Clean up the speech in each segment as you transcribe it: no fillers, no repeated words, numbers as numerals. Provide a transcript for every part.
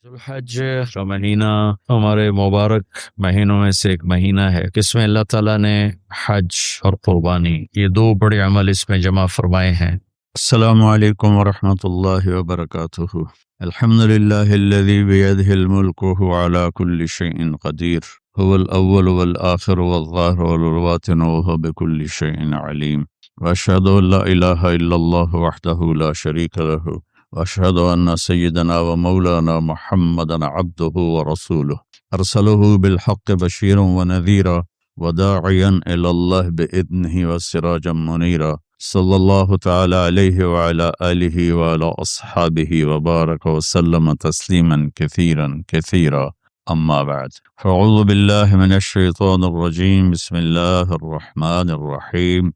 ذوالحج کا مہینہ ہمارے مبارک مہینوں میں سے ایک مہینہ ہے جس میں اللہ تعالیٰ نے حج اور قربانی یہ دو بڑے عمل اس میں جمع فرمائے ہیں۔ السلام علیکم ورحمۃ اللہ وبرکاتہ۔ الحمد للہ الذی بیدہ الملک وهو علی کل شیء قدیر، هو الاول والآخر والظاہر والباطن وهو بكل شیء علیم، واشهد ان لا الہ الا اللہ وحدہ لا شریک لہ، واشهد ان سیدنا ومولانا محمدا عبده ورسوله ارسله بالحق بشیرا ونذیرا وداعیا الی اللہ باذنہ وسراجا منیرا، صلی اللہ تعالی علیہ وعلی آلہ وعلی اصحابہ وبارک وسلم تسلیما کثیرا کثیرا، اما بعد فاعوذ باللہ من الشیطان الرجیم، بسم اللہ الرحمن الرحیم۔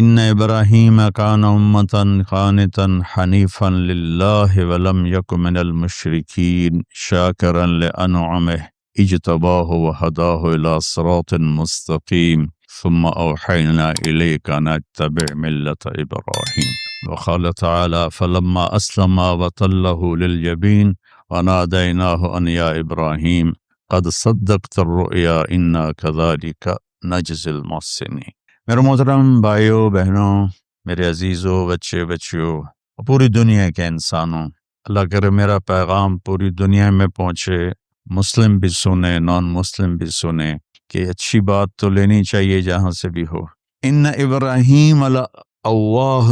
ان ابراہیم کان امۃ قانتا حنیفا للہ ولم یک من المشرکین شاکرا لانعمہ اجتباہ وہداہ الی صراط مستقیم، ثم اوحینا الیک ان اتبع ملۃ ابراہیم، وقال تعالی فلما اسلم وتلہ للجبین ونادیناہ ان یا ابراہیم قد صدقت الرؤیا انا کذلک نجزی المحسنین۔ میرے محترم بھائیوں بہنوں، میرے عزیزوں، بچے بچیوں، پوری دنیا کے انسانوں، اللہ کرے میرا پیغام پوری دنیا میں پہنچے، مسلم بھی سنیں، نان مسلم بھی سنیں، کہ اچھی بات تو لینی چاہیے جہاں سے بھی ہو۔ ان ابراہیم لأواہ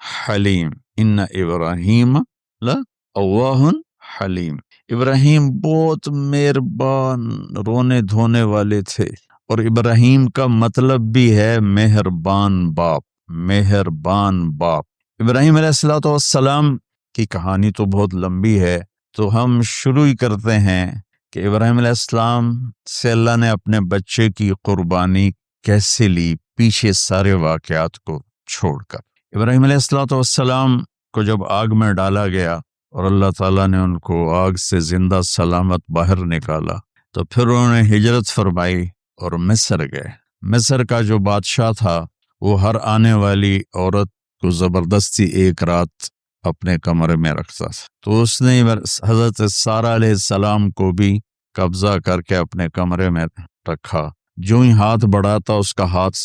حلیم، ان ابراہیم لأواہ حلیم، ابراہیم بہت مہربان رونے دھونے والے تھے، اور ابراہیم کا مطلب بھی ہے مہربان باپ، مہربان باپ۔ ابراہیم علیہ السلام کی کہانی تو بہت لمبی ہے، تو ہم شروع ہی کرتے ہیں کہ ابراہیم علیہ السلام سے اللہ نے اپنے بچے کی قربانی کیسے لی، پیچھے سارے واقعات کو چھوڑ کر۔ ابراہیم علیہ السلام کو جب آگ میں ڈالا گیا اور اللہ تعالیٰ نے ان کو آگ سے زندہ سلامت باہر نکالا، تو پھر انہوں نے ہجرت فرمائی اور مصر گئے۔ مصر کا جو بادشاہ تھا وہ ہر آنے والی عورت کو زبردستی ایک رات اپنے کمرے میں رکھتا تھا، تو اس نے حضرت سارہ علیہ السلام کو بھی قبضہ کر کے اپنے کمرے میں رکھا۔ جو ہی ہاتھ بڑھاتا اس کا ہاتھ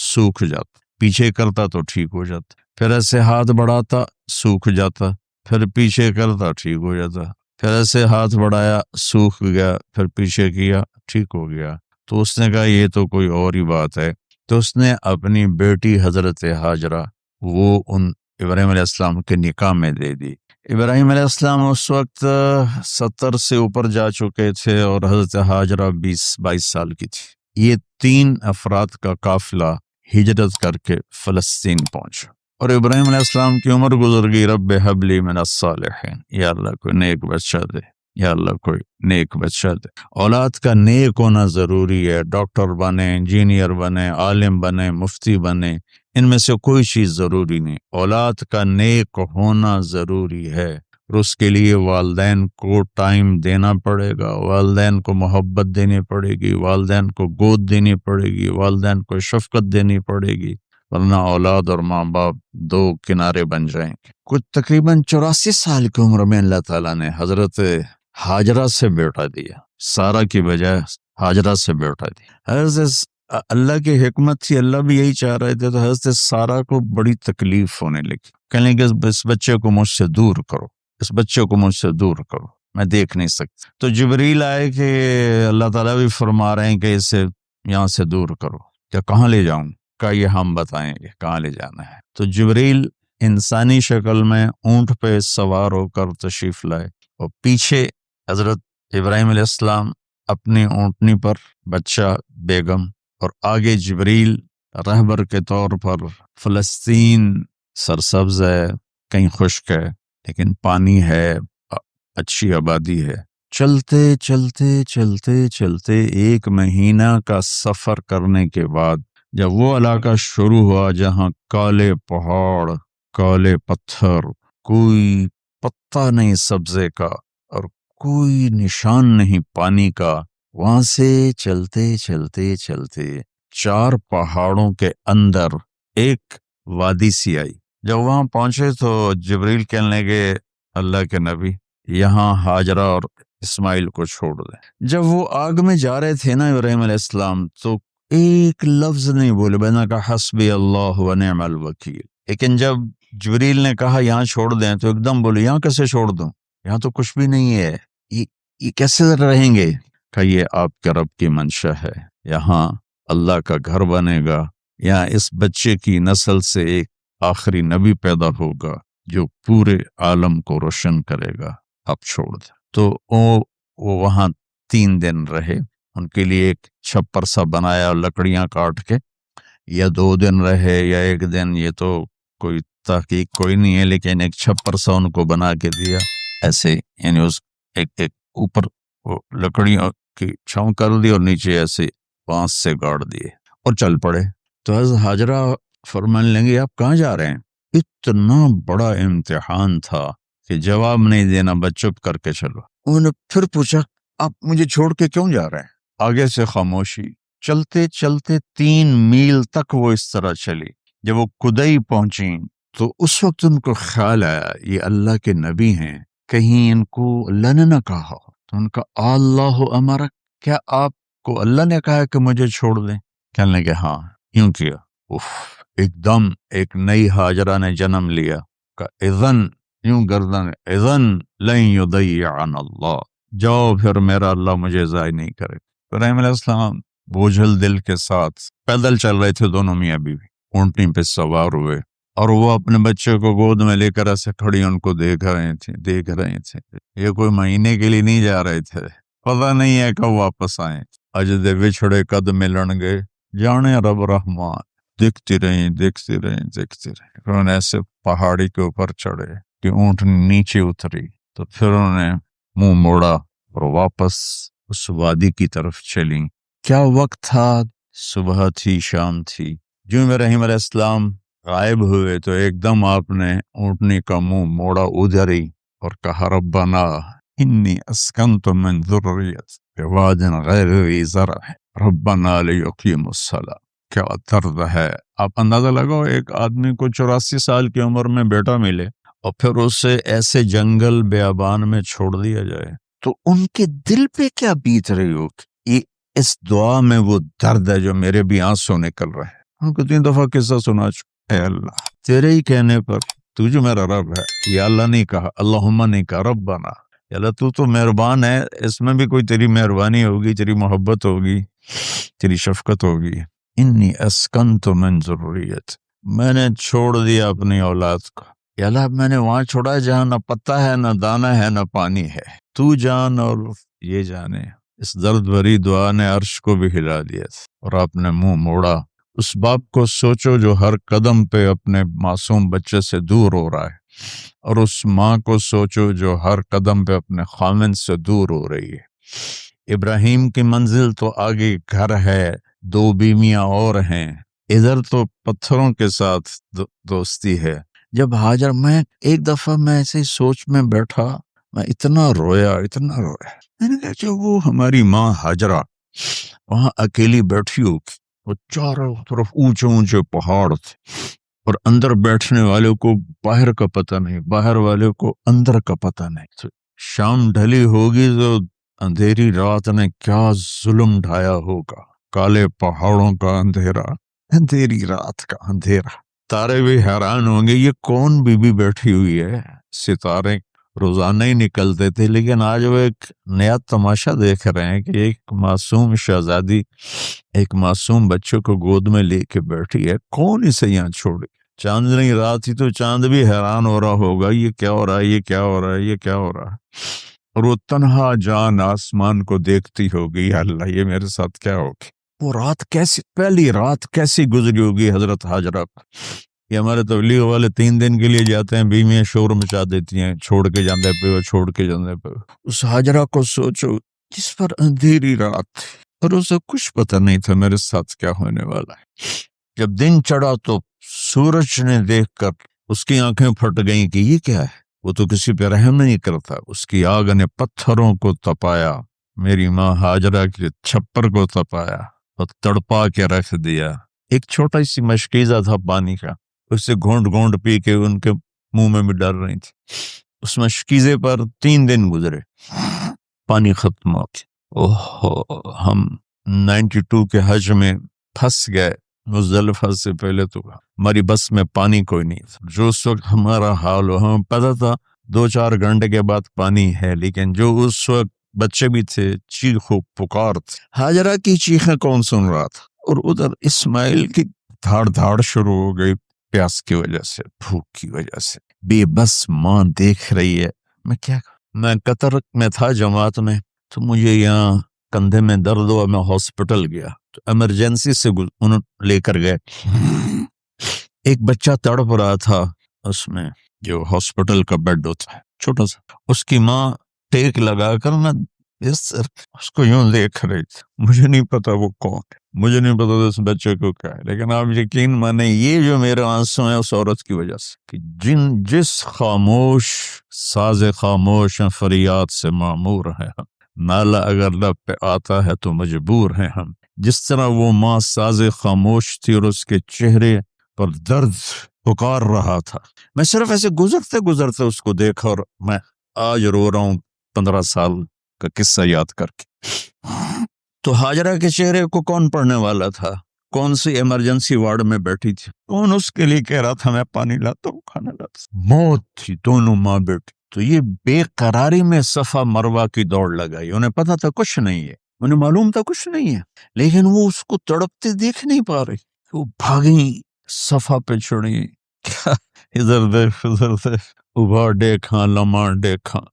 سوکھ جاتا، پیچھے کرتا تو ٹھیک ہو جاتا، پھر ایسے ہاتھ بڑھاتا سوکھ جاتا، پھر پیچھے کرتا ٹھیک ہو جاتا، پھر ایسے ہاتھ بڑھایا سوکھ گیا، پھر پیچھے کیا ٹھیک ہو گیا۔ تو اس نے کہا یہ تو کوئی اور ہی بات ہے، تو اس نے اپنی بیٹی حضرت ہاجرہ وہ ان ابراہیم علیہ السلام کے نکاح میں دے دی۔ ابراہیم علیہ السلام اس وقت 70 سے اوپر جا چکے تھے اور حضرت ہاجرہ 20-22 سال کی تھی۔ یہ 3 افراد کا قافلہ ہجرت کر کے فلسطین پہنچا، اور ابراہیم علیہ السلام کی عمر گزر گئی۔ رب ہب لی من الصالحین، یا اللہ کوئی نیک بچہ دے، یا اللہ کوئی نیک بچہ دے۔ اولاد کا نیک ہونا ضروری ہے، ڈاکٹر بنے، انجینئر بنے، عالم بنے، مفتی بنے، ان میں سے کوئی چیز ضروری نہیں، اولاد کا نیک ہونا ضروری ہے۔ اور اس کے لیے والدین کو ٹائم دینا پڑے گا، والدین کو محبت دینی پڑے گی، والدین کو گود دینی پڑے گی، والدین کو شفقت دینی پڑے گی، ورنہ اولاد اور ماں باپ دو کنارے بن جائیں گے۔ کچھ تقریباً 84 سال کی عمر میں اللہ تعالیٰ نے حضرت ہاجرہ سے بیٹا دیا، سارہ کی بجائے ہاجرہ سے بیٹا دیا۔ حضرت اللہ کی حکمت تھی، اللہ بھی یہی چاہ رہے تھے، تو حضرت سارہ کو بڑی تکلیف ہونے لگی، کہنے لگے اس بچے کو مجھ سے دور کرو، اس بچے کو مجھ سے دور کرو، میں دیکھ نہیں سکتا۔ تو جبریل آئے کہ اللہ تعالیٰ بھی فرما رہے ہیں کہ اسے یہاں سے دور کرو، کیا کہاں لے جاؤں؟ کہ یہ ہم بتائیں گے کہاں لے جانا ہے۔ تو جبریل انسانی شکل میں اونٹ پہ سوار ہو کر تشریف لائے، اور پیچھے حضرت ابراہیم علیہ السلام اپنی اونٹنی پر، بچہ بیگم، اور آگے جبریل رہبر کے طور پر۔ فلسطین سرسبز ہے، کہیں خشک ہے لیکن پانی ہے، اچھی آبادی ہے۔ چلتے چلتے چلتے چلتے 1 مہینہ کا سفر کرنے کے بعد جب وہ علاقہ شروع ہوا جہاں کالے پہاڑ، کالے پتھر، کوئی پتا نہیں سبزے کا اور کوئی نشان نہیں پانی کا، وہاں سے چلتے چلتے چلتے 4 پہاڑوں کے اندر ایک وادی سی آئی۔ جب وہاں پہنچے تو جبریل کہنے لگے اللہ کے نبی یہاں ہاجرہ اور اسماعیل کو چھوڑ دیں. جب وہ آگ میں جا رہے تھے نا ابراہیم علیہ السلام تو ایک لفظ نہیں بولے، بنا کا حسبی اللہ و نعم الوکیل. لیکن جب جبریل نے کہا یہاں چھوڑ دیں تو ایک دم بولے یہاں کیسے چھوڑ دوں، یہاں تو کچھ بھی نہیں ہے، یہ کیسے رہیں گے؟ کہ یہ آپ کے رب کی منشا ہے، یہاں اللہ کا گھر بنے گا، یہاں اس بچے کی نسل سے ایک آخری نبی پیدا ہوگا جو پورے عالم کو روشن کرے گا، آپ چھوڑ دیں. تو وہ وہاں 3 دن رہے، ان کے لیے ایک چھپر سا بنایا لکڑیاں کاٹ کے، یا 2 دن رہے یا 1 دن، یہ تو کوئی تحقیق کوئی نہیں ہے، لیکن ایک چھپر سا ان کو بنا کے دیا ایسے، یعنی اس ایک اوپر وہ لکڑیوں کی چھاؤں کر دی اور نیچے ایسے بانس سے گاڑ دیے اور چل پڑے. تو حضرت ہاجرہ فرمانے لگے آپ کہاں جا رہے ہیں؟ اتنا بڑا امتحان تھا کہ جواب نہیں دینا، بس چپ کر کے چلو. انہوں نے پھر پوچھا آپ مجھے چھوڑ کے کیوں جا رہے ہیں؟ آگے سے خاموشی. چلتے چلتے 3 میل تک وہ اس طرح چلی. جب وہ کدئی پہنچی تو اس وقت ان کو خیال آیا یہ اللہ کے نبی ہیں، کہیں ان کو اللہ نے نہ کہا. تو ان کا اللہ امرک، کیا آپ کو اللہ نے کہا کہ مجھے چھوڑ دیں؟ کہنے لگے ہاں. یوں کیا، ایک دم ایک نئی ہاجرہ نے جنم لیا. کہ اذن، یوں گردن، اذن لن یضیعن اللہ، جاؤ پھر میرا اللہ مجھے ضائع نہیں کرے. ابراہیم علیہ السلام بوجھل دل کے ساتھ پیدل چل رہے تھے، دونوں میاں بیوی اونٹنی پہ سوار ہوئے، اور وہ اپنے بچے کو گود میں لے کر ایسے کھڑی ان کو دیکھ رہے تھے. یہ کوئی مہینے کے لیے نہیں جا رہے تھے، پتہ نہیں ہے کب واپس آئیں. اجد بچھڑے قد ملن گے، جانے رب رحمان. دیکھتی رہیں. انہوں نے ایسے پہاڑی کے اوپر چڑھے کہ اونٹنی نیچے اتری، تو پھر انہوں نے منہ موڑا اور واپس اس وادی کی طرف چلی. کیا وقت تھا، صبح تھی، شام تھی. جو ابراہیم علیہ السلام غائب ہوئے تو ایک دم آپ نے اونٹنی کا منہ موڑا ادھر ہی اور کہا ربنا انی اسکنت من ذریت بواد غیر ذی زرع ربنا لیقیموا الصلاۃ. کیا درد ہے. آپ اندازہ لگاؤ ایک آدمی کو 84 سال کی عمر میں بیٹا ملے اور پھر اسے ایسے جنگل بیابان میں چھوڑ دیا جائے، تو ان کے دل پہ کیا بیت رہی ہوگی. یہ اس دعا میں وہ درد ہے جو میرے بھی آنسو نکل رہے ہیں. ہم کو 3 دفعہ قصہ سنا چکے. اے اللہ، تیرے ہی کہنے پر، تو جو میرا رب ہے، یا اللہ نہیں کہا، اللہم نہیں کہا، ربنا، یا اللہ تو مہربان ہے، اس میں بھی کوئی تیری مہربانی ہوگی، تیری محبت ہوگی، تیری شفقت ہوگی. انی اسکنت من ذریت، میں نے چھوڑ دیا اپنی اولاد کو. یا اللہ میں نے وہاں چھوڑا ہے جہاں نہ پتا ہے، نہ دانا ہے، نہ پانی ہے، تو جان اور یہ جانے. اس درد بھری دعا نے عرش کو بھی ہلا دیا تھا. اور آپ نے منہ موڑا. اس باپ کو سوچو جو ہر قدم پہ اپنے معصوم بچے سے دور ہو رہا ہے، اور اس ماں کو سوچو جو ہر قدم پہ اپنے خامن سے دور ہو رہی ہے. ابراہیم کی منزل تو آگے گھر ہے، 2 بیویاں اور ہیں، ادھر تو پتھروں کے ساتھ دوستی ہے. جب ہاجر، میں ایک دفعہ میں ایسے ہی سوچ میں بیٹھا، میں اتنا رویا. میں نے کہا جو وہ ہماری ماں ہاجرہ وہاں اکیلی بیٹھی ہوگی، وہ چاروں طرف اونچے اونچے پہاڑ تھے، اور اندر بیٹھنے والوں کو باہر کا پتہ نہیں، باہر والوں کو اندر کا پتہ نہیں. تو شام ڈھلی ہوگی تو اندھیری رات نے کیا ظلم ڈھایا ہوگا. کالے پہاڑوں کا اندھیرا، اندھیری رات کا اندھیرا. تارے بھی حیران ہوں گے یہ کون بی بی بیٹھی ہوئی ہے. ستارے روزانہ ہی نکلتے تھے، لیکن آج وہ ایک نیا تماشا دیکھ رہے ہیں کہ ایک معصوم شہزادی ایک معصوم بچوں کو گود میں لے کے بیٹھی ہے. کون اسے یہاں چھوڑے؟ چاندنی رات ہی تو چاند بھی حیران ہو رہا ہوگا یہ کیا ہو رہا ہے، یہ کیا ہو رہا ہے، یہ کیا ہو رہا ہے. اور وہ تنہا جان آسمان کو دیکھتی ہوگی، یا اللہ یہ میرے ساتھ کیا ہوگی. وہ رات کیسی، پہلی رات کیسی گزری ہوگی حضرت ہاجرہ پر. یہ ہمارے تبلیغ والے 3 دن کے لیے جاتے ہیں، بیویاں شور مچا دیتی ہیں، چھوڑ کے جاندے پہ وہ، چھوڑ کے جاندے پہ. اس ہاجرہ کو سوچو جس پر اندھیری رات تھی اور اسے کچھ پتہ نہیں تھا میرے ساتھ کیا ہونے والا ہے. جب دن چڑھا تو سورج نے دیکھ کر اس کی آنکھیں پھٹ گئیں کہ یہ کیا ہے. وہ تو کسی پہ رحم نہیں کرتا. اس کی آگ نے پتھروں کو تپایا، میری ماں ہاجرہ کے چھپر کو تپایا اور تڑپا کے رکھ دیا. ایک چھوٹا سی مشکیزہ تھا پانی کا، اسے گھونٹ گھونٹ پی کے ان کے منہ میں بھی ڈال رہی تھی. اس مشکیزے پر 3 دن گزرے، پانی ختم ہو گیا۔ اوہ، ہم 92 کے حج میں پھنس گئے۔ مزدلفہ سے پہلے تو ہماری بس میں پانی کوئی نہیں تھا۔ جو اس وقت ہمارا حال ہو، ہمیں پتہ تھا 2-4 گھنٹے کے بعد پانی ہے، لیکن جو اس وقت بچے بھی تھے، چیخ و پکار تھے۔ ہاجرہ کی چیخیں کون سن رہا تھا؟ اور ادھر اسماعیل کی دھاڑ دھاڑ شروع ہو گئی، پیاس کی وجہ سے، بھوک کی وجہ سے۔ بے بس ماں دیکھ رہی ہے۔ میں قطر میں تھا جماعت میں، تو مجھے یہاں کندھے میں درد ہوا، میں ہاسپٹل گیا تو ایمرجنسی سے انہوں لے کر گئے۔ ایک بچہ تڑپ رہا تھا اس میں، جو ہاسپٹل کا بیڈ ہوتا ہے چھوٹا سا، اس کی ماں ٹیک لگا کر نا اس کو یوں دیکھ رہی تھی۔ مجھے نہیں پتا وہ کون ہے، مجھے نہیں پتا اس بچے کو کیا ہے، لیکن آپ یقین مانیں یہ جو میرے آنسو ہیں اس عورت کی وجہ سے، کہ جس خاموش ساز خاموش فریاد سے معمور ہے ہم، نالہ اگر لب پہ آتا ہے تو مجبور ہیں ہم۔ جس طرح وہ ماں ساز خاموش تھی اور اس کے چہرے پر درد پکار رہا تھا، میں صرف ایسے گزرتے گزرتے اس کو دیکھا اور میں آج رو رہا ہوں 15 سال کا قصہ یاد کر کے۔ تو ہاجرہ کے چہرے کو کون پڑھنے والا تھا؟ کون سی ایمرجنسی وارڈ میں بیٹھی تھی؟ کون اس کے لیے کہہ رہا تھا میں پانی لاتا ہوں، کھانا لاتا ہوں؟ موت تھی، دونوں ماں بیٹی۔ تو یہ بے قراری میں صفا مروہ کی دوڑ لگائی۔ انہیں پتا تھا کچھ نہیں ہے، انہیں معلوم تھا کچھ نہیں ہے، لیکن وہ اس کو تڑپتے دیکھ نہیں پا رہی۔ وہ بھاگیں، صفا پہ چڑھی، ادھر دیکھ ادھر دیکھ، ابھا دیکھاں لمحہ دیکھاں،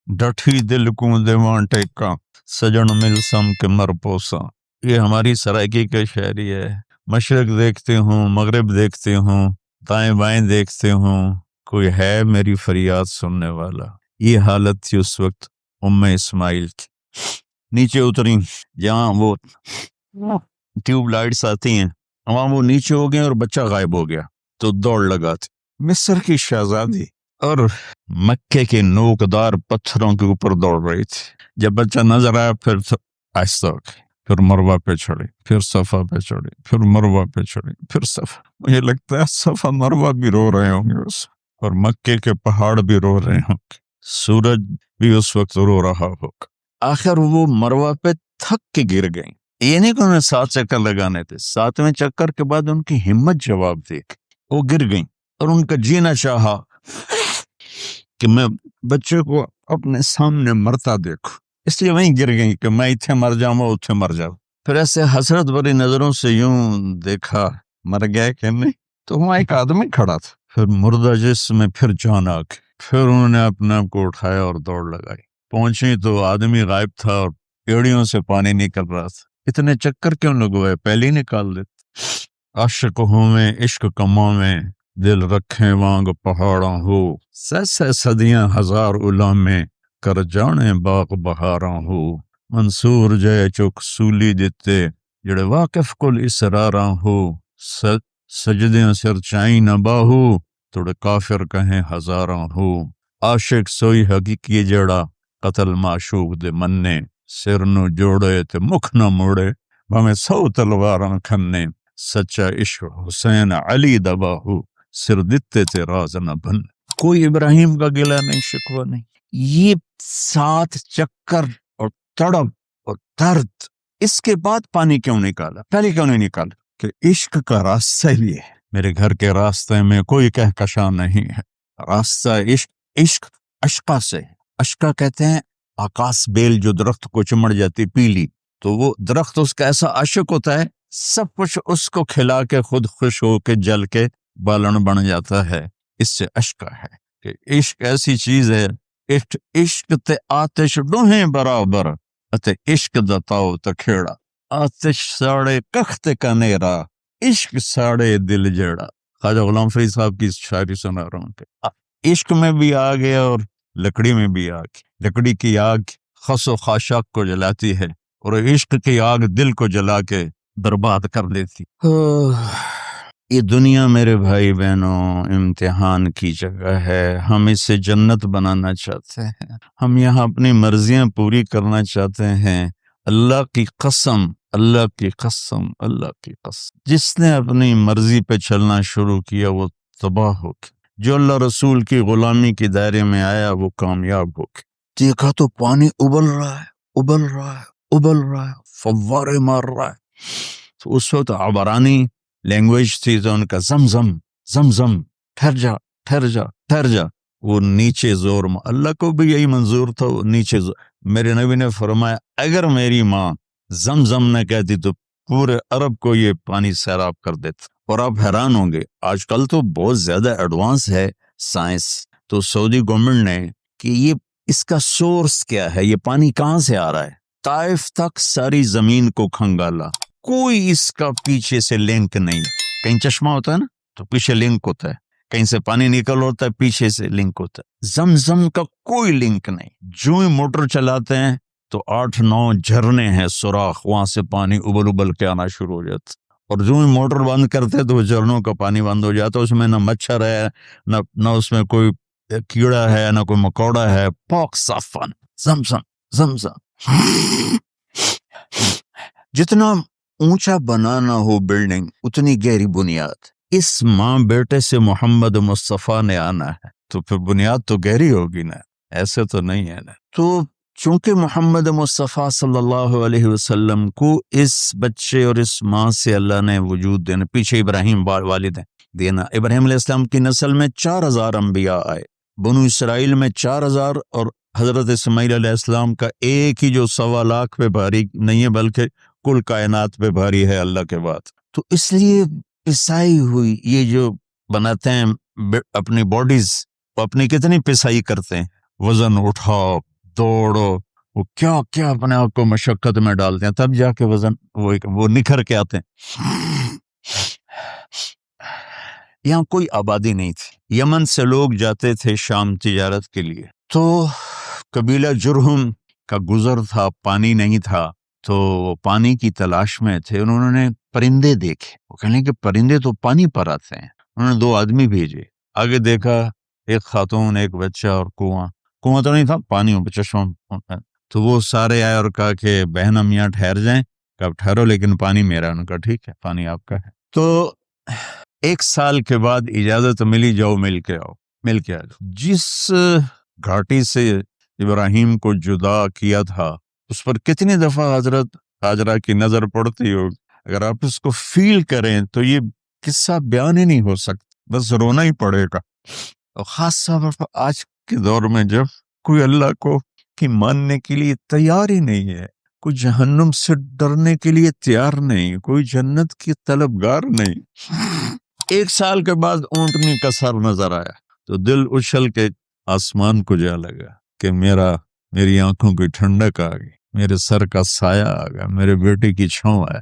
ڈٹھی دل کو دیواں ٹیکاں، سجن مل سم کے مر پوسا۔ یہ ہماری سرائکی کا شاعری ہے۔ مشرق دیکھتے ہوں، مغرب دیکھتے ہوں، دائیں بائیں دیکھتے ہوں، کوئی ہے میری فریاد سننے والا۔ یہ حالت تھی اس وقت ام اسماعیل کی۔ نیچے اتری جہاں وہ ٹیوب لائٹس آتی ہیں، وہاں وہ نیچے ہو گئے اور بچہ غائب ہو گیا۔ تو دوڑ لگاتے، مصر کی شہزادی اور مکے کے نوکدار پتھروں کے اوپر دوڑ رہی تھی۔ جب بچہ نظر آیا پھر آہستہ ہو گئی، پھر مروہ پہ چڑھی، پھر صفا پہ چڑھی، پھر مروہ پہ چڑھی، پھر صفا۔ مجھے لگتا ہے صفا مروہ بھی رو رہے ہوں گے اس، اور مکے کے پہاڑ بھی رو رہے ہوں گے، سورج بھی اس وقت رو رہا ہوگا۔ آخر وہ مروہ پہ تھک کے گر گئیں۔ یہ نہیں کہ انہیں 7 چکر لگانے تھے، 7ویں چکر کے بعد ان کی ہمت جواب دے گئی، وہ گر گئیں اور ان کا جینا چاہا کہ میں بچے کو اپنے سامنے مرتا دیکھوں، اس لیے وہیں گر گئیں کہ میں اتھے مر جاؤں اتھے مر جاؤں۔ پھر ایسے حسرت بھری نظروں سے یوں دیکھا، مر گیا کہ نہیں؟ تو وہاں ایک آدمی کھڑا تھا۔ پھر مردہ جسم میں پھر جان آ گئی۔ پھر انہوں نے اپنے آپ کو اٹھایا اور دوڑ لگائی۔ پہنچی تو آدمی غائب تھا اور ایڑیوں سے پانی نکل رہا تھا۔ اتنے چکر کیوں لگوائے، پہلے ہی نکال دیتے۔ عاشق ہوں میں عشق کماں میں، دل رکھیں وانگ پہاڑاں ہو، سہ صدیاں ہزار علام میں، کر جانے باغ بہاراں ہو۔ منصور جے چک سولی دتے، جڑے واقف کل اسراراں ہو، سجدیں سر چائیں نہ باہو، توڑے کافر کہیں ہزاراں ہو۔ عاشق سوئی حقیقی جڑا، قتل معشوق دے مننے، سر نو جوڑے تے مکھ نہ موڑے، بھامے 100 تلواراں کھنے، سچا عشق حسین علی دبا ہو، سر دتے تے راز نہ بن۔ کوئی ابراہیم کا گلہ نہیں، شکوہ نہیں۔ یہ 7 چکر اور تڑپ اور درد، اس کے بعد پانی کیوں نکالا؟ پہلے کیوں نہیں نکالا؟ کہ عشق کا راستہ ہی ہے۔ میرے گھر کے راستے میں کوئی کہکشاں نہیں ہے، راستہ عشق اشقا سے۔ اشقا کہتے ہیں آکاس بیل جو درخت کو چمڑ جاتی پیلی، تو وہ درخت اس کا ایسا عاشق ہوتا ہے، سب کچھ اس کو کھلا کے خود خوش ہو کے جل کے بالن بن جاتا ہے۔ اس سے اشقا ہے کہ عشق ایسی چیز ہے، عشق تے آتش ڈوہیں برابر، اتے عشق دا تاؤ تکھیڑا، آتش ساڑے کخت کا نیرا، عشق ساڑے دل جیڑا۔ خواجہ غلام فرید صاحب کی شاعری سنا رہا ہوں کہ عشق میں بھی آ گیا اور لکڑی میں بھی آگ۔ لکڑی کی آگ خس و خاشاک کو جلاتی ہے اور عشق کی آگ دل کو جلا کے برباد کر دیتی۔ یہ دنیا میرے بھائی بہنوں امتحان کی جگہ ہے۔ ہم اسے جنت بنانا چاہتے ہیں، ہم یہاں اپنی مرضیاں پوری کرنا چاہتے ہیں۔ اللہ کی قسم، اللہ کی قسم، اللہ کی قسم، جس نے اپنی مرضی پہ چلنا شروع کیا وہ تباہ ہو گیا۔ جو اللہ رسول کی غلامی کے دائرے میں آیا وہ کامیاب ہو گیا۔ دیکھا تو پانی ابل رہا ہے، ابل رہا ہے، ابل رہا ہے، فوارے مار رہا ہے۔ تو اس وقت عبرانی لینگویج تھی تو ان کا زمزم زمزم، ٹھہر جا ٹھہر جا ٹھہر جا۔ وہ نیچے زور اللہ کو بھی یہی منظور تھا، وہ نیچے زور۔ میرے نبی نے فرمایا اگر میری ماں زمزم نہ کہتی تو پورے عرب کو یہ پانی سیراب کر دیتا۔ اور آپ حیران ہوں گے، آج کل تو بہت زیادہ ایڈوانس ہے سائنس، تو سعودی گورنمنٹ نے کہ یہ اس کا سورس کیا ہے، یہ پانی کہاں سے آ رہا ہے، طائف تک ساری زمین کو کھنگالا، کوئی اس کا پیچھے سے لنک نہیں۔ کہیں چشمہ ہوتا ہے نا تو پیچھے لنک ہوتا ہے، کہیں سے پانی نکل ہوتا ہے پیچھے سے لنک ہوتا ہے، زمزم کا کوئی لنک نہیں۔ جو ہی موٹر چلاتے ہیں تو 8-9 جھرنے ہیں سوراخ، وہاں سے پانی ابل ابل کے آنا شروع ہو جاتا، اور جو ہی موٹر بند کرتے تو وہ جھرنوں کا پانی بند ہو جاتا، اس میں نہ مچھر ہے، نہ اس میں کوئی کیڑا ہے، نہ کوئی مکوڑا ہے، پاک صاف پانی، زمزم زمزم۔ جتنا اونچا بنانا ہو بلڈنگ اتنی گہری بنیاد۔ اس ماں بیٹے سے محمد مصطفیٰ نے آنا ہے تو پھر بنیاد تو گہری ہوگی نا، ایسے تو نہیں ہے نا۔ تو چونکہ محمد مصطفیٰ صلی اللہ علیہ وسلم کو اس بچے اور اس ماں سے اللہ نے وجود دینا، پیچھے ابراہیم والد دینا، ابراہیم علیہ السلام کی نسل میں 4000 انبیاء آئے، بنو اسرائیل میں 4000، اور حضرت اسماعیل علیہ السلام کا ایک ہی جو 1.25 پہ بھاری نہیں ہے بلکہ کل کائنات پہ بھاری ہے اللہ کے بعد۔ تو اس لیے پسائی ہوئی یہ جو بناتے ہیں اپنی باڈیز، اپنی کتنی پسائی کرتے ہیں، وزن اٹھاؤ دوڑو، وہ کیا کیا اپنے آپ کو مشقت میں ڈالتے ہیں، تب جا کے وزن وہ نکھر کے آتے ہیں۔ یہاں کوئی آبادی نہیں تھی، یمن سے لوگ جاتے تھے شام تجارت کے لیے، تو قبیلہ جرہم کا گزر تھا، پانی نہیں تھا، تو وہ پانی کی تلاش میں تھے، انہوں نے پرندے دیکھے، وہ کہنے کہ پرندے تو پانی پر آتے ہیں، انہوں نے 2 آدمی بھیجے، آگے دیکھا ایک خاتون ایک بچہ اور کنواں تو نہیں تھا، پانی چشمہ، تو وہ سارے آئے اور کہا کہ بہن ہم یہاں ٹھہر جائیں، کب ٹھہرو لیکن پانی میرا، انہوں نے کہا ٹھیک ہے پانی آپ کا ہے۔ تو 1 سال کے بعد اجازت ملی، جاؤ مل کے آؤ۔ جس گھاٹی سے ابراہیم کو جدا کیا تھا اس پر کتنی دفعہ حضرت ہاجرہ کی نظر پڑتی ہو، اگر آپ اس کو فیل کریں تو یہ قصہ بیان ہی نہیں ہو سکتا، بس رونا ہی پڑے گا۔ اور خاص طور پر آج کے دور میں جب کوئی اللہ کو کی ماننے کے لیے تیار ہی نہیں ہے، کوئی جہنم سے ڈرنے کے لیے تیار نہیں، کوئی جنت کی طلبگار نہیں۔ 1 سال کے بعد اونٹنی کا سر نظر آیا تو دل اچھل کے آسمان کو جا لگا کہ میری آنکھوں کی ٹھنڈک آ گئی، میرے سر کا سایہ آ گیا، میرے بیٹے کی چھاؤں آیا۔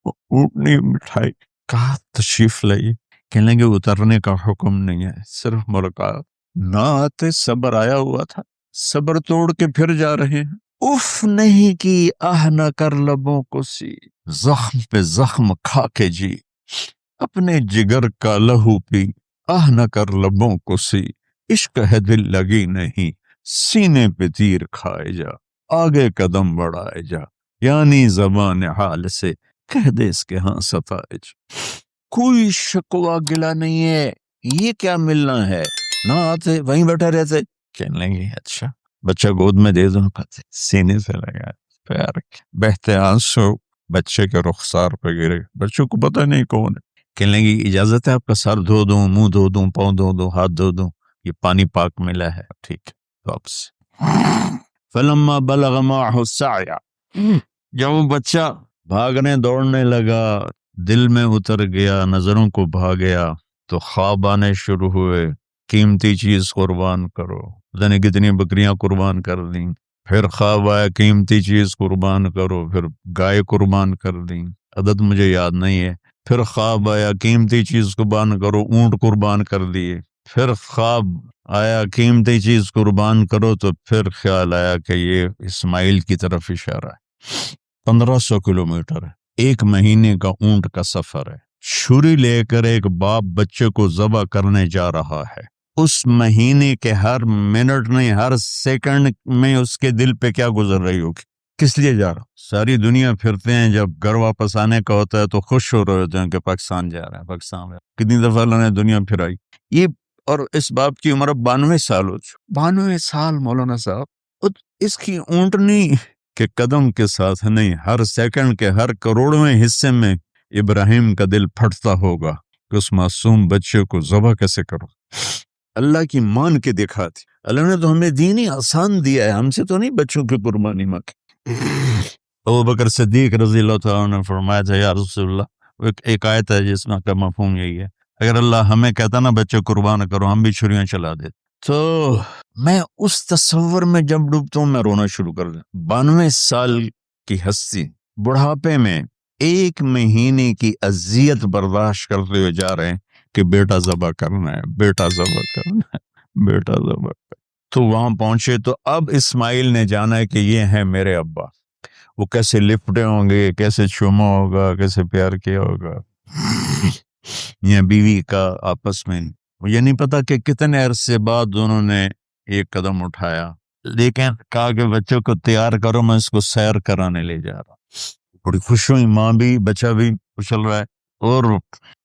وہ اونٹنی مٹھائی کہاں تشریف لائی، کہنے لگے اترنے کا حکم نہیں ہے، صرف ملاقات۔ نہ آتے صبر آیا ہوا تھا، صبر توڑ کے پھر جا رہے ہیں۔ اف نہیں کی آہ نہ کر لبوں کو سی، زخم پہ زخم کھا کے جی، اپنے جگر کا لہو پی، آہ نہ کر لبوں کو سی، عشق ہے دل لگی نہیں، سینے پہ تیر کھائے جا، آگے قدم بڑھائے جا، یعنی زبان حال سے کہہ دے اس کے ہاں ستائے جا۔ کوئی شکوہ گلا نہیں ہے، یہ کیا ملنا ہے، نہ آتے وہیں بیٹھے رہتے، کہنے لگے اچھا بچہ گود میں دے دو، کہتے سینے سے لگا پیار، بہتے آنسو بچے کے رخسار پہ گرے، بچوں کو پتہ نہیں کون ہے، کہنے لگے اجازت ہے آپ کا سر دھو دوں، منہ دھو دوں، پاؤں دھو دوں، ہاتھ دھو دوں، یہ پانی پاک ملا ہے، ٹھیک ہے واپس۔ فلما بلغ معه السعی، جب وہ بچہ بھاگنے دوڑنے لگا، دل میں اتر گیا، نظروں کو بھا گیا، تو خواب آنے شروع ہوئے، قیمتی چیز قربان کرو، پتہ نہیں کتنی بکریاں قربان کر دیں، پھر خواب آیا قیمتی چیز قربان کرو، پھر گائے قربان کر دیں، عدد مجھے یاد نہیں ہے، پھر خواب آیا قیمتی چیز قربان کرو، اونٹ قربان کر دیے، پھر خواب آیا قیمتی چیز قربان کرو، تو پھر خیال آیا کہ یہ اسماعیل کی طرف اشارہ ہے۔ 1500 کلومیٹر ہے، 1 مہینے کا اونٹ کا سفر ہے، چھری لے کر ایک باپ بچے کو ذبح کرنے جا رہا ہے، اس مہینے کے ہر منٹ نہیں ہر سیکنڈ میں اس کے دل پہ کیا گزر رہی ہوگی، کس لیے جا رہا ہوں۔ ساری دنیا پھرتے ہیں، جب گھر واپس آنے کا ہوتا ہے تو خوش ہو رہے ہوتے ہیں کہ پاکستان جا رہا ہے، پاکستان میں کتنی دفعہ اللہ نے دنیا پھرائی، یہ اور اس باپ کی عمر 92 سال ہو چکی، 92 سال مولانا صاحب، اور اس کی اونٹنی کے قدم کے ساتھ نہیں، ہر سیکنڈ کے ہر کروڑویں حصے میں ابراہیم کا دل پھٹتا ہوگا کہ اس معصوم بچے کو ذبح کیسے کرو۔ اللہ کی مان کے دکھا تھی۔ اللہ نے تو ہمیں دین ہی آسان دیا ہے، ہم سے تو نہیں بچوں کی قربانی مانگی۔ ابوبکر صدیق رضی اللہ تعالیٰ نے فرمایا تھا یا رسول اللہ، ایک آیت ہے جس میں کا مفہوم یہی ہے، اگر اللہ ہمیں کہتا نا بچے قربان کرو، ہم بھی چھریاں چلا دیتے۔ تو میں اس تصور میں جب ڈوبتا ہوں میں رونا شروع کر دوں۔ 92 سال کی ہستی بڑھاپے میں 1 مہینے کی اذیت برداشت کرتے ہوئے جا رہے ہیں کہ بیٹا ذبح کرنا ہے، بیٹا ذبح کرنا ہے، بیٹا ذبح کرنا ہے۔ تو وہاں پہنچے تو اب اسماعیل نے جانا ہے کہ یہ ہیں میرے ابا، وہ کیسے لپٹے ہوں گے، کیسے چوما ہوگا، کیسے پیار کیا ہوگا، یہ بیوی کا آپس میں۔ مجھے نہیں پتا کہ کتنے عرصے بعد انہوں نے ایک قدم اٹھایا، لیکن کہا کہ بچوں کو تیار کرو، میں اس کو سیر کرانے لے جا رہا ہوں۔ بڑی خوش ہوئی ماں بھی، بچہ بھی اچھل رہا ہے، اور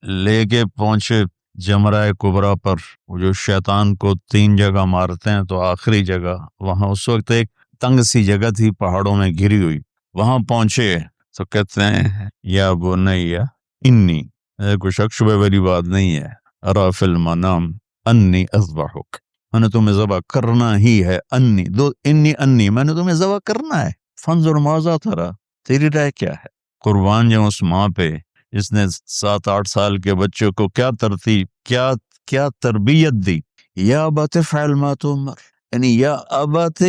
لے کے پہنچے جمرہ کبریٰ پر، وہ جو شیطان کو 3 جگہ مارتے ہیں، تو آخری جگہ وہاں اس وقت ایک تنگ سی جگہ تھی پہاڑوں میں گھری ہوئی، وہاں پہنچے تو کہتے ہیں یا بنیا انی، کوئی شک شبہ والی بات نہیں ہے، ارا فی المنام انی اذبحک، میں نے تمہیں ذبح کرنا ہی ہے، انی میں نے تمہیں ذبح کرنا ہے، فانظر ماذا تری، تیری رائے کیا ہے؟ قربان جاؤں اس ماں پہ جس نے 7-8 سال کے بچے کو کیا تربیت دی، یا ابت افعل ما تؤمر، یعنی یا ابت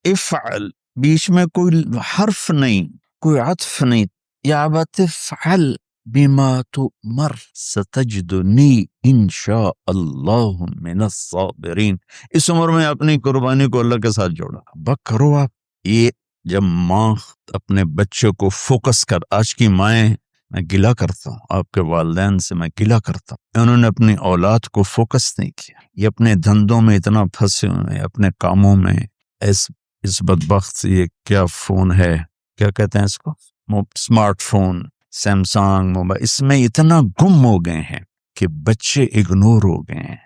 افعل، بیچ میں کوئی حرف نہیں، کوئی عطف نہیں، یا ابت افعل بما تؤمر ستجدنی انشاء اللہ من الصابرین۔ اس عمر میں اپنی قربانی کو اللہ کے ساتھ جوڑا، کرو آپ یہ۔ جب ماں اپنے بچے کو فوکس کر، آج کی مائیں، میں گلہ کرتا ہوں آپ کے والدین سے، میں گلہ کرتا ہوں، انہوں نے اپنی اولاد کو فوکس نہیں کیا، یہ اپنے دھندوں میں اتنا پھنسے ہوئے ہیں، اپنے کاموں میں، اس بدبخت یہ کیا فون ہے، کیا کہتے ہیں اس کو، اسمارٹ فون، سیمسنگ موبائل، اس میں اتنا گم ہو گئے ہیں کہ بچے اگنور ہو گئے ہیں۔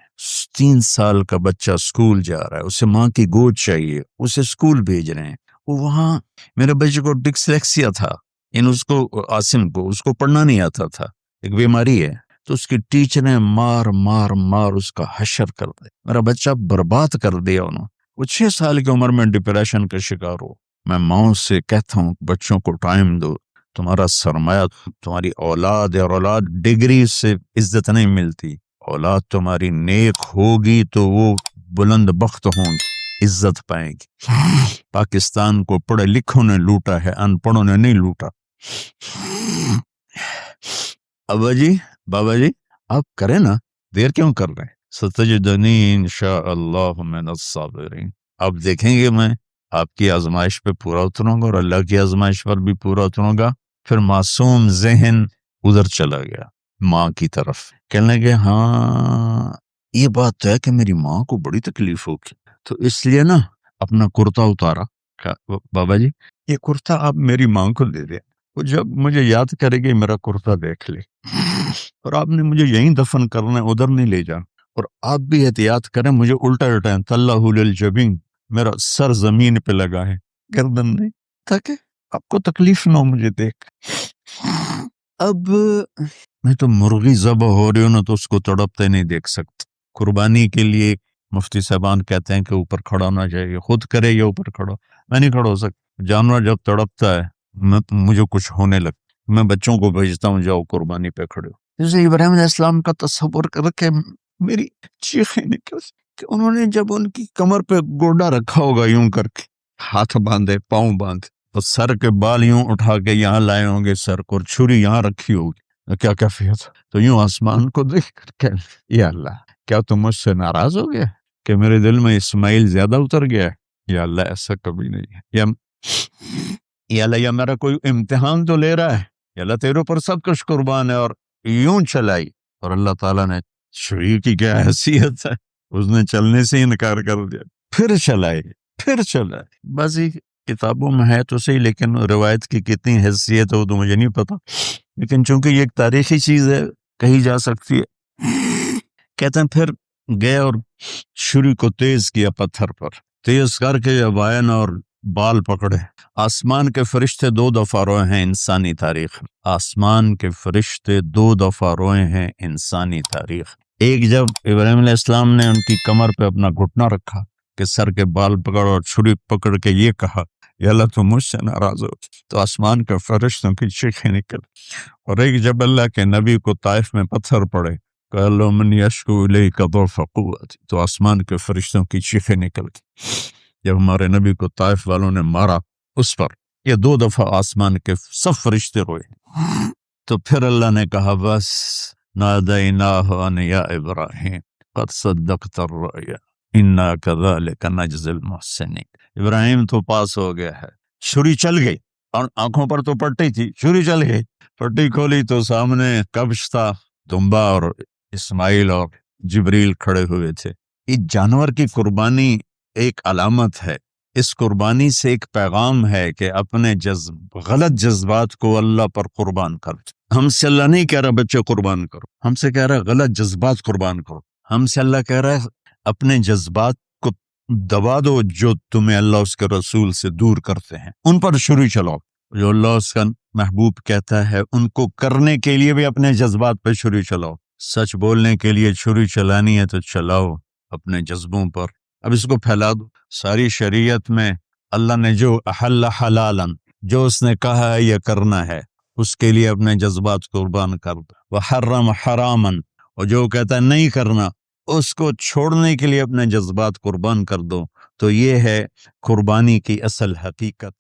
3 سال کا بچہ اسکول جا رہا ہے، اسے ماں کی گود چاہیے، اسے اسکول بھیج رہے ہیں، وہ وہاں میرے بچے کو ڈسلیکسیا تھا، اس کو عاصم کو، اس کو پڑھنا نہیں آتا تھا، ایک بیماری ہے، تو اس کی ٹیچر نے مار اس کا حشر کر دیا، میرا بچہ برباد کر دیا انہوں۔ وہ 6 سال کی عمر میں ڈپریشن کا شکار ہو۔ میں ماؤں سے کہتا ہوں بچوں کو ٹائم دو، تمہارا سرمایہ تمہاری اولاد ہے، اور اولاد ڈگری سے عزت نہیں ملتی، اولاد تمہاری نیک ہوگی تو وہ بلند بخت ہوں گی، عزت پائیں گی۔ پاکستان کو پڑھے لکھوں نے لوٹا ہے، ان پڑھوں نے نہیں لوٹا۔ ابا جی، بابا جی، آپ کریں نا، دیر کیوں کر رہے ہیں؟ ستجدنی انشاء اللہ من الصابرین، آپ دیکھیں گے میں آپ کی آزمائش پہ پورا اتروں گا، اور اللہ کی آزمائش پر بھی پورا اتروں گا۔ پھر معصوم ذہن ادھر چلا گیا ماں کی طرف، کہنے لگے ہاں یہ بات تو ہے کہ میری ماں کو بڑی تکلیف ہوگی، تو اس لیے نا اپنا کرتا اتارا، بابا جی یہ کرتا آپ میری ماں کو دے دیں، وہ جب مجھے یاد کرے گی میرا کرتا دیکھ لے، اور آپ نے مجھے یہیں دفن کرنا ہے، ادھر نہیں لے جانا، اور آپ بھی احتیاط کریں، مجھے الٹا الٹائیں، تلہ للجبین، میرا سر زمین پہ لگا ہے، گردن نہیں، تاکہ آپ کو تکلیف نہ ہو مجھے دیکھ۔ اب میں تو مرغی ذبح ہو رہی ہوں نا، تو اس کو تڑپتے نہیں دیکھ سکتا۔ قربانی کے لیے مفتی صاحبان کہتے ہیں کہ اوپر کھڑا ہونا چاہیے، خود کرے یا اوپر کھڑا، میں نہیں کھڑا ہو سکتا، جانور جب تڑپتا ہے مجھے کچھ ہونے لگتا، میں بچوں کو بھیجتا ہوں جاؤ قربانی پہ کھڑے ہو۔ جیسے ابراہیم علیہ السلام کا تصور کر کے میری چیخیں نکل، کہ انہوں نے جب ان کی کمر پہ گوڈا رکھا ہوگا یوں کر کے، ہاتھ باندھے، پاؤں باندھے، تو سر کے بال یوں اٹھا کے یہاں لائے ہوں گے سر کو، اور چھری یہاں رکھی ہوگی، کیا کیفیت، تو یوں آسمان کو دیکھ کر کہ یا اللہ کیا تم مجھ سے ناراض ہو گیا کہ میرے دل میں اسماعیل زیادہ اتر گیا ہے؟ یا اللہ ایسا کبھی نہیں ہے، یا اللہ یا میرا کوئی امتحان تو لے رہا ہے، یا اللہ تیرے پر سب کچھ قربان ہے، اور یوں چلائی، اور اللہ تعالیٰ نے چھری کی کیا حیثیت ہے، اس نے چلنے سے انکار کر دیا، پھر چلائے، بس یہ کتابوں میں ہے تو صحیح، لیکن روایت کی کتنی حیثیت ہے وہ تو مجھے نہیں پتا، لیکن چونکہ یہ ایک تاریخی چیز ہے کہی جا سکتی ہے۔ کہتے ہیں پھر گئے اور چھری کو تیز کیا پتھر پر، تیز کر کے جب آئن اور بال پکڑے۔ آسمان کے فرشتے 2 دفعہ روئے ہیں انسانی تاریخ میں، آسمان کے فرشتے 2 دفعہ روئے ہیں انسانی تاریخ۔ ایک جب ابراہیم علیہ السلام نے ان کی کمر پہ اپنا گھٹنا رکھا کہ سر کے بال پکڑ اور چھری پکڑ کے یہ کہا یا اللہ تو مجھ سے ناراض ہو، تو آسمان کے فرشتوں کی چیخیں نکل۔ اور ایک جب اللہ کے نبی کو طائف میں پتھر پڑے کہ اللہ من یشکو الیک ضعف قوتی، تو آسمان کے فرشتوں کی چیخیں نکل گئی جب ہمارے نبی کو طائف والوں نے مارا اس پر۔ یہ 2 دفعہ آسمان کے سب فرشتے روئے۔ تو پھر اللہ نے کہا بس نادیناہ ان یا ابراہیم قد صدقت الرؤیا انا کذالک نجزی المحسنین۔ ابراہیم تو پاس ہو گیا ہے، چھری چل گئی اور آنکھوں پر تو پٹی تھی، چھری چل گئی، پٹی کھولی تو سامنے کبش تھا، دمبا اور اسماعیل اور جبریل کھڑے ہوئے تھے۔ اس جانور کی قربانی ایک علامت ہے، اس قربانی سے ایک پیغام ہے کہ اپنے غلط جذبات کو اللہ پر قربان کرو۔ ہم سے اللہ نہیں کہہ رہا بچے قربان کرو، ہم سے کہہ رہا غلط جذبات قربان کرو۔ ہم سے اللہ کہہ رہا ہے اپنے جذبات کو دبا دو جو تمہیں اللہ اس کے رسول سے دور کرتے ہیں، ان پر چھری چلاؤ۔ جو اللہ اس کا محبوب کہتا ہے ان کو کرنے کے لیے بھی اپنے جذبات پہ چھری چلاؤ۔ سچ بولنے کے لیے چھری چلانی ہے تو چلاؤ اپنے جذبوں پر، اب اس کو پھیلا دو۔ ساری شریعت میں اللہ نے جو احل حلالا، جو اس نے کہا ہے یہ کرنا ہے، اس کے لیے اپنے جذبات قربان کر دو۔ وحرم حراما، اور جو کہتا ہے نہیں کرنا اس کو چھوڑنے کے لیے اپنے جذبات قربان کر دو۔ تو یہ ہے قربانی کی اصل حقیقت۔